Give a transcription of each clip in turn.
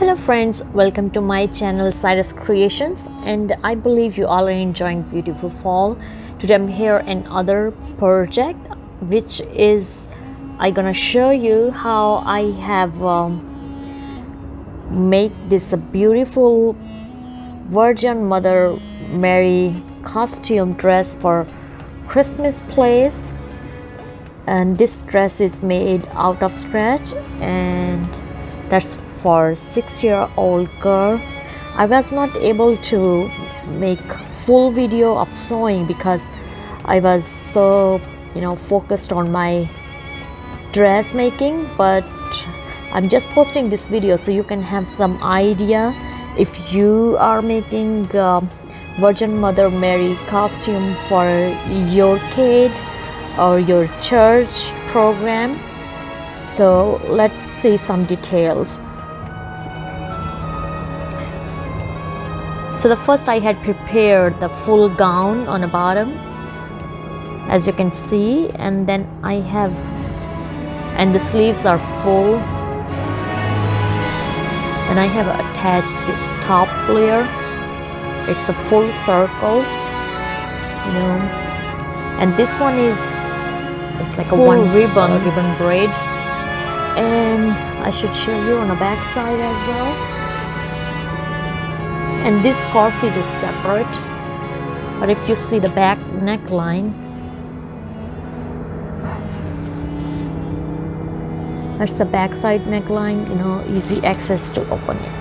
Hello friends, welcome to my channel Cyrus Creations, and I believe you all are enjoying beautiful fall. Today I'm here another project which is I gonna show you how I have made this beautiful Virgin Mother Mary costume dress for Christmas plays, and this dress is made out of scratch, and that's for 6-year-old girl. I was not able to make full video of sewing because I was so focused on my dress making, but I'm just posting this video so you can have some idea if you are making Virgin Mother Mary costume for your kid or your church program. So let's see some details. So the first I had prepared the full gown on the bottom, as you can see, and then and the sleeves are full, and I have attached this top layer. It's a full circle, and this one is like a one ribbon braid, and I should show you on the back side as well. And this scarf is separate, but if you see the back neckline, that's the back side neckline, easy access to open it.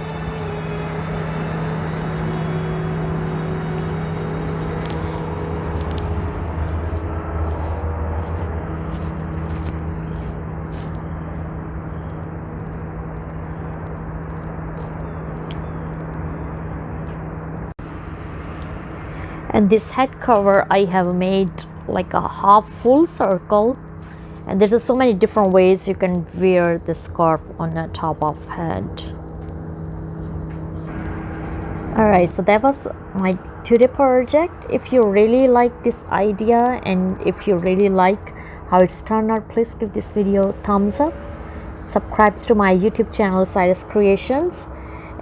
And this head cover I have made like a half full circle, and there's so many different ways you can wear the scarf on the top of head. Alright, so that was my today project. If you really like this idea and if you really like how it's turned out, please give this video a thumbs up, subscribe to my YouTube channel Cyrus Creations,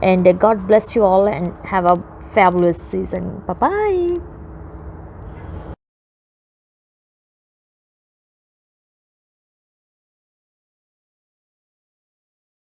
and God bless you all and have a fabulous season. Bye bye.